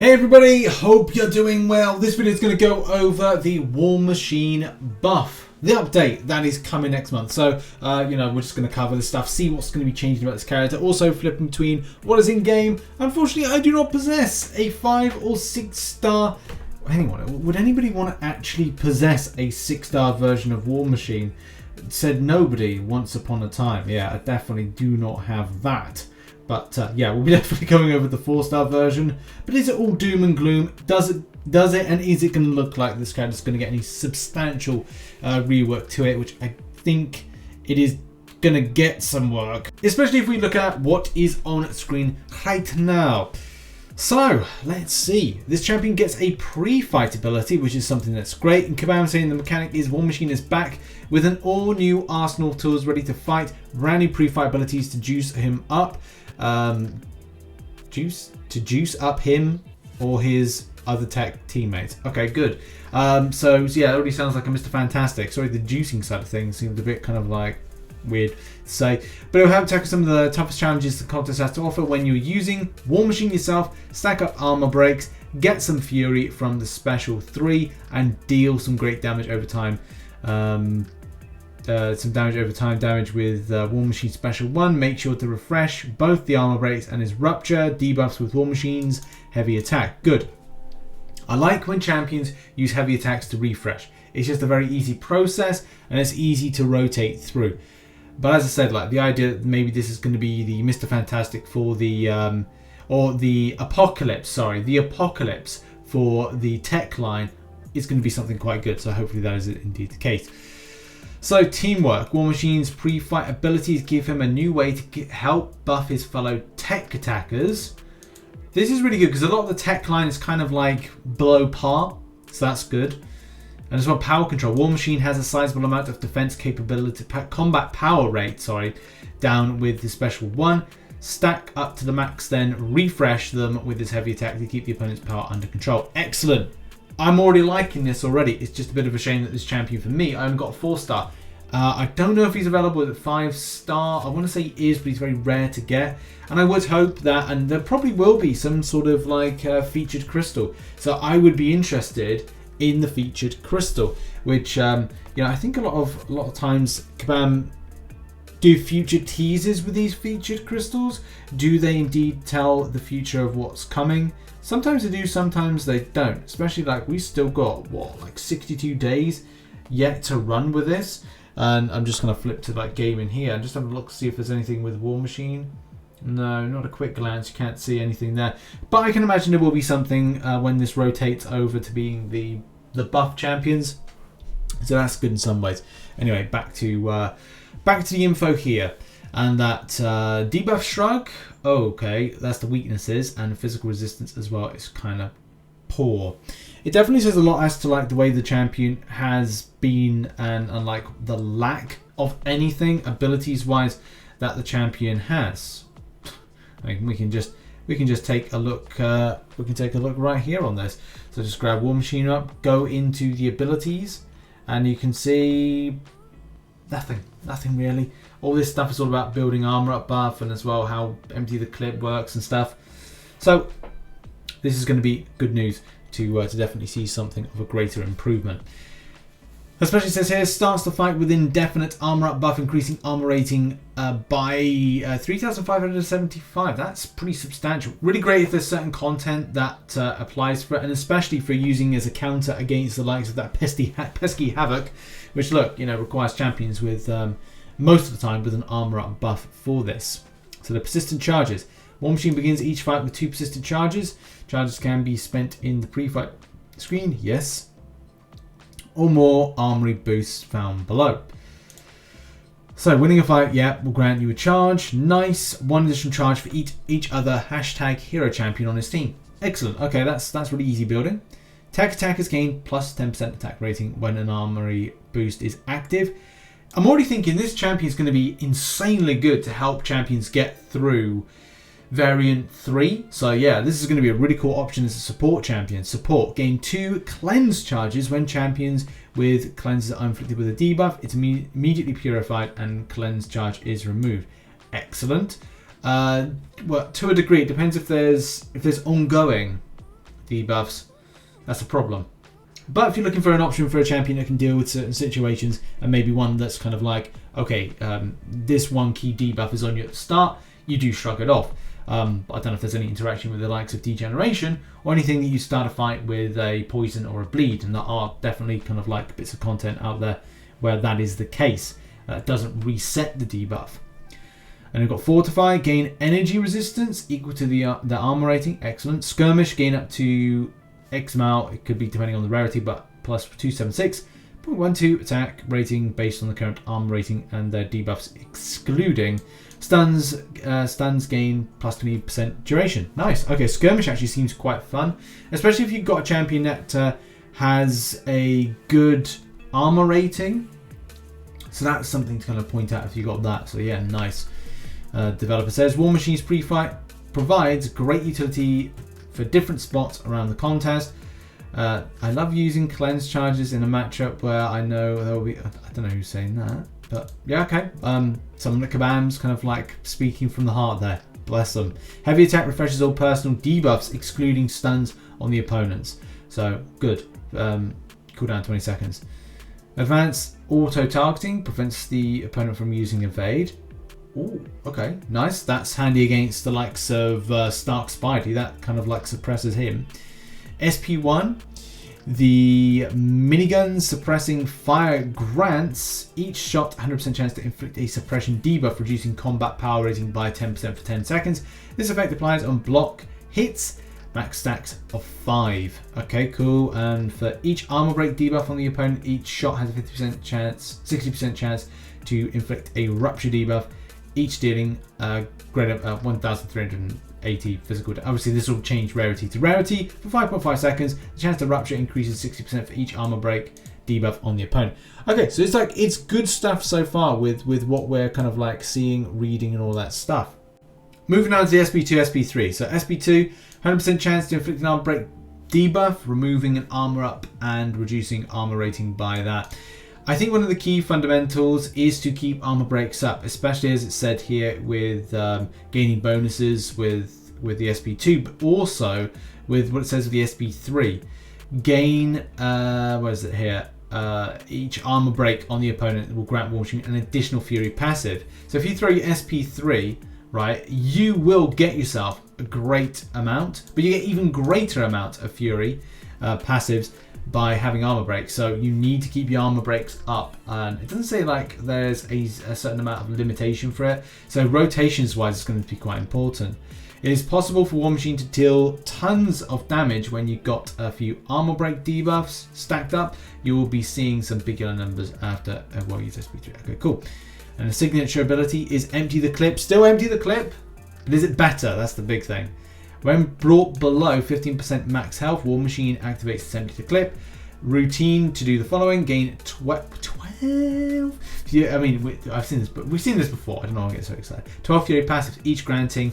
Hey everybody, hope you're doing well. This video is going to go over the War Machine buff, the update that is coming next month. So, we're just going to cover this stuff, see what's going to be changing about this character, also flipping between what is in game. Unfortunately, I do not possess a 5 or 6 star. Would anybody want to actually possess a 6-star version of War Machine? Said nobody once upon a time. Yeah, I definitely do not have that. But yeah, we'll be definitely going over the 4-star version. But is it all doom and gloom? Does it? And is it going to look like this character's going to get any substantial rework to it? Which I think it is going to get some work. Especially if we look at what is on screen right now. So, let's see. This champion gets a pre-fight ability, which is something that's great. And Kabam saying the mechanic is War Machine is back with an all-new arsenal of tools ready to fight. Brand new pre-fight abilities to juice him up. Juice up him or his other tech teammates. Okay, good. So yeah, it already sounds like a Mr. Fantastic. Sorry, the juicing side of things seemed a bit kind of like weird to say, but it'll help tackle some of the toughest challenges the contest has to offer when you're using War Machine yourself. Stack up armor breaks, get some fury from the special 3, and deal some great damage over time. Some damage over time, damage with War Machine Special 1. Make sure to refresh both the armor breaks and his rupture. Debuffs with War Machine's heavy attack. Good. I like when champions use heavy attacks to refresh. It's just a very easy process and it's easy to rotate through. But as I said, like the idea that maybe this is going to be the Mr. Fantastic for the or the Apocalypse. Sorry, the Apocalypse for the tech line is going to be something quite good. So hopefully that is indeed the case. So teamwork. War Machine's pre-fight abilities give him a new way to help buff his fellow tech attackers. This is really good because a lot of the tech line is kind of like below par, so that's good. And as well, power control. War Machine has a sizable amount of defense capability, combat power rate, down with the special 1. Stack up to the max, then refresh them with his heavy attack to keep the opponent's power under control. Excellent. I'm already liking this already. It's just a bit of a shame that this champion for me, I haven't got a 4-star. I don't know if he's available at 5-star. I want to say he is, but he's very rare to get. And I would hope that, and there probably will be some sort of like featured crystal. So I would be interested in the featured crystal, which I think a lot of times Kabam do future teasers with these featured crystals. Do they indeed tell the future of what's coming? Sometimes they do, sometimes they don't. Especially like we still got like 62 days yet to run with this. And I'm just gonna flip to like gaming here and just have a look to see if there's anything with War Machine. No, not a quick glance. You can't see anything there. But I can imagine there will be something when this rotates over to being the buff champions. So that's good in some ways. Anyway, back to the info here. And that debuff shrug, okay, that's the weaknesses, and physical resistance as well is kind of poor. It definitely says a lot as to like the way the champion has been and like the lack of anything abilities wise that the champion has. I mean, we can just take a look. We can take a look right here on this. So just grab War Machine up, go into the abilities, and you can see nothing really. All this stuff is all about building armor up buff and as well how empty the clip works and stuff. So this is going to be good news to definitely see something of a greater improvement. Especially says here, starts the fight with indefinite armor up buff, increasing armor rating by 3,575. That's pretty substantial. Really great if there's certain content that applies for it, and especially for using as a counter against the likes of that pesky Havoc, which requires champions with most of the time with an armor up buff for this. So the persistent charges. War Machine begins each fight with 2 persistent charges. Charges can be spent in the pre-fight screen, yes, or more armory boosts found below. So winning a fight, yeah, will grant you a charge. Nice. 1 additional charge for each other #hero champion on his team. Excellent. Okay, that's really easy building. Tech attackers gain plus 10% attack rating when an armory boost is active. I'm already thinking this champion is going to be insanely good to help champions get through variant 3. So yeah, this is going to be a really cool option as a support champion. Support. Gain 2 cleanse charges when champions with cleanses are inflicted with a debuff. It's immediately purified and cleanse charge is removed. Excellent. Well, to a degree, it depends if there's ongoing debuffs, that's a problem. But if you're looking for an option for a champion that can deal with certain situations, and maybe one that's kind of like, okay, this one key debuff is on you at the start, you do shrug it off. But I don't know if there's any interaction with the likes of Degeneration or anything that you start a fight with a poison or a bleed, and there are definitely kind of like bits of content out there where that is the case. It doesn't reset the debuff. And we've got Fortify, gain energy resistance equal to the armor rating, excellent. Skirmish, gain up to X amount, it could be depending on the rarity, but plus 276. 0.12 attack rating based on the current armor rating and their debuffs excluding. Stuns gain plus 20% duration. Nice. Okay, Skirmish actually seems quite fun, especially if you've got a champion that has a good armor rating. So that's something to kind of point out if you got that. So yeah, nice. Developer says War Machine's pre-fight provides great utility for different spots around the contest. I love using cleanse charges in a matchup where I know there will be. I don't know who's saying that. But yeah, okay. Some of the Kabam's kind of like speaking from the heart there. Bless them. Heavy attack refreshes all personal debuffs, excluding stuns on the opponents. So good. Cooldown 20 seconds. Advanced auto targeting prevents the opponent from using evade. Oh, okay, nice. That's handy against the likes of Stark Spidey. That kind of like suppresses him. SP1. The miniguns suppressing fire grants each shot 100% chance to inflict a suppression debuff, reducing combat power rating by 10% for 10 seconds. This effect applies on block hits, max stacks of 5. Okay, cool. And for each armor break debuff on the opponent, each shot has a 50% chance, 60% chance to inflict a rupture debuff, each dealing greater 1,380 physical damage. Obviously, this will change rarity to rarity for 5.5 seconds. The chance to rupture increases 60% for each armor break debuff on the opponent. Okay, so it's good stuff so far with what we're kind of like seeing, reading, and all that stuff. Moving on to the SP2, SP3. So SP2, 100% chance to inflict an armor break debuff, removing an armor up and reducing armor rating by that. I think one of the key fundamentals is to keep armor breaks up, especially as it's said here with gaining bonuses with the SP2, but also with what it says with the SP3. Gain, what is it here? Each armor break on the opponent will grant War Machine an additional Fury passive. So if you throw your SP3, right, you will get yourself a great amount, but you get even greater amount of Fury passives by having armor breaks. So you need to keep your armor breaks up, and it doesn't say like there's a certain amount of limitation for it, so rotations wise it's going to be quite important. It is possible for War Machine to deal tons of damage when you've got a few armor break debuffs stacked up. You will be seeing some bigger numbers after well, use SP3. Okay, cool. And the signature ability is Empty the Clip. Still empty the clip, but is it better? That's the big thing. When brought below 15% max health, War Machine activates Empty the Clip. Routine to do the following: gain 12. Yeah, I mean, I've seen this, but we've seen this before. I don't know why I get so excited. 12 Fury passives, each granting.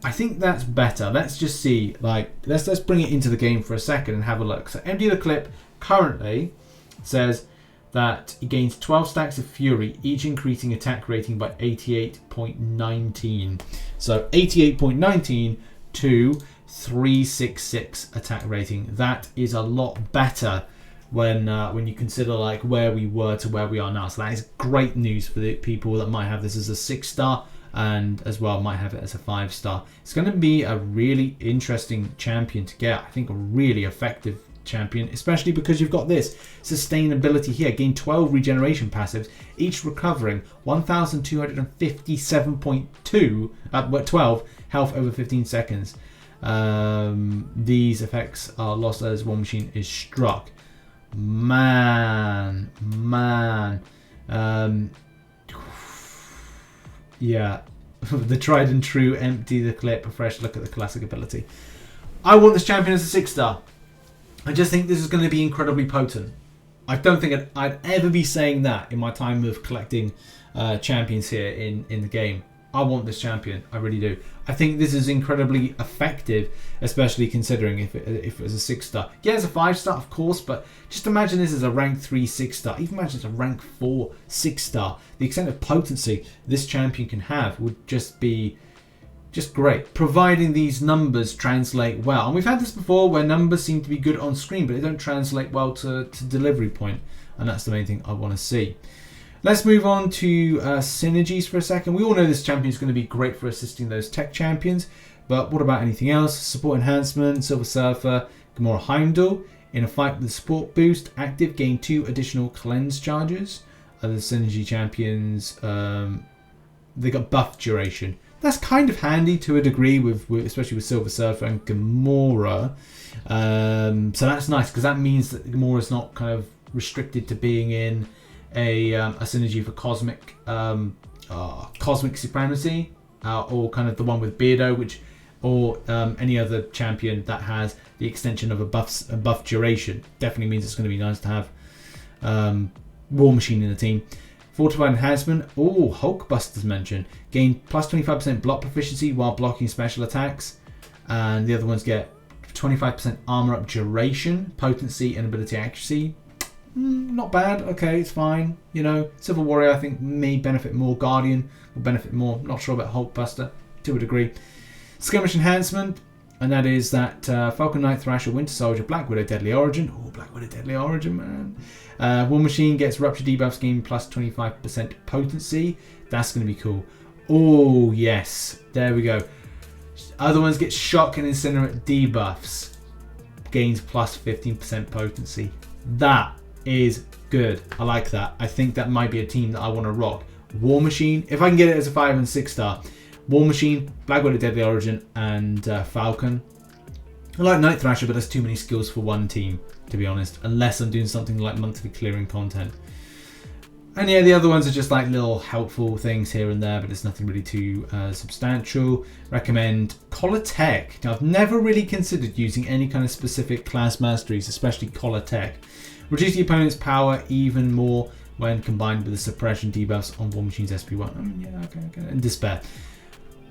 I think that's better. Let's just see. Like, let's bring it into the game for a second and have a look. So, Empty the Clip currently says that it gains 12 stacks of Fury, each increasing attack rating by 88.19. So 88.19 to 366 attack rating. That is a lot better when you consider like where we were to where we are now. So that is great news for the people that might have this as a 6-star and as well might have it as a 5-star. It's going to be a really interesting champion to get. I think a really effective champion, especially because you've got this sustainability here. Gain 12 regeneration passives, each recovering 1,257.2 12 health over 15 seconds. These effects are lost as War Machine is struck. Man. Yeah. The tried and true Empty the Clip, a fresh look at the classic ability. I want this champion as a 6-star. I just think this is going to be incredibly potent. I don't think I'd ever be saying that in my time of collecting champions here in the game. I want this champion. I really do. I think this is incredibly effective, especially considering if it was a 6-star. Yeah, it's a 5-star, of course, but just imagine this as a rank 3 6-star. Even imagine it's a rank 4 6-star. The extent of potency this champion can have would just be just great, providing these numbers translate well. And we've had this before where numbers seem to be good on screen, but they don't translate well to delivery point. And that's the main thing I want to see. Let's move on to synergies for a second. We all know this champion is going to be great for assisting those tech champions, but what about anything else? Support enhancement, Silver Surfer, Gamora Heimdall. In a fight with the support boost, active, gain 2 additional cleanse charges. Other synergy champions, they got buff duration. That's kind of handy to a degree, especially with Silver Surfer and Gamora. So that's nice, because that means that Gamora's not kind of restricted to being in a synergy for cosmic supremacy, or kind of the one with Beardo, or any other champion that has the extension of a buff duration. Definitely means it's going to be nice to have War Machine in the team. Fortified enhancement. Oh, Hulkbuster's mentioned. Gain plus 25% block proficiency while blocking special attacks, and the other ones get 25% armor up duration, potency, and ability accuracy. Not bad. Okay, it's fine. You know, Civil Warrior I think may benefit more. Guardian will benefit more. Not sure about Hulkbuster to a degree. Skirmish enhancement, and that is that Falcon Knight, Thrasher, Winter Soldier, Black Widow, Deadly Origin. Oh, Black Widow, Deadly Origin, man. War Machine gets Rupture debuffs, gain plus 25% potency. That's going to be cool. Oh, yes. There we go. Other ones get Shock and Incinerate debuffs. Gains plus 15% potency. That is good. I like that. I think that might be a team that I want to rock. War Machine, if I can get it as a 5 and 6 star. War Machine, Black Widow, Deadly Origin, and Falcon. I like Night Thrasher, but there's too many skills for one team, to be honest, unless I'm doing something like monthly clearing content. And yeah, the other ones are just like little helpful things here and there, but it's nothing really too substantial. Recommend Collar Tech. Now, I've never really considered using any kind of specific class masteries, especially Collar Tech. Reduce the opponent's power even more when combined with the suppression debuffs on War Machine's SP1. Yeah, okay. And Despair.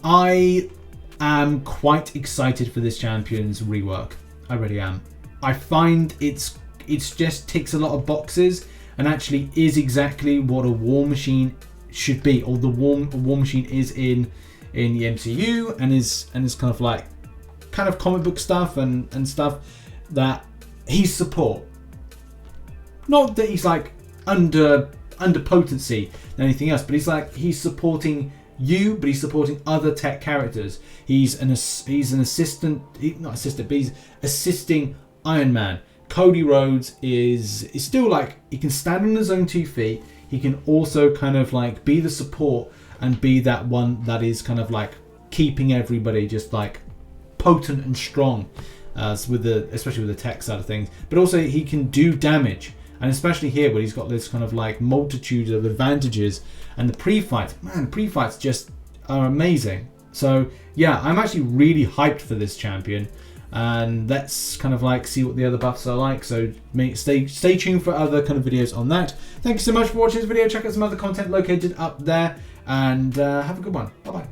I am quite excited for this champion's rework. I really am. I find it's just ticks a lot of boxes and actually is exactly what a War Machine should be, or the War Machine is in the MCU, and is kind of comic book stuff and stuff that he's support. Not that he's like under potency than anything else, but he's supporting you, but he's supporting other tech characters. He's an assistant, not assistant, but he's assisting Iron Man. Cody Rhodes is still like, he can stand on his own 2 feet. He can also kind of like be the support and be that one that is kind of like keeping everybody just like potent and strong, especially with the tech side of things. But also he can do damage. And especially here where he's got this kind of like multitude of advantages, and the pre-fights, man, pre-fights just are amazing. So yeah, I'm actually really hyped for this champion, and let's kind of like see what the other buffs are like. So stay tuned for other kind of videos on that. Thank you so much for watching this video. Check out some other content located up there, and have a good one. Bye bye.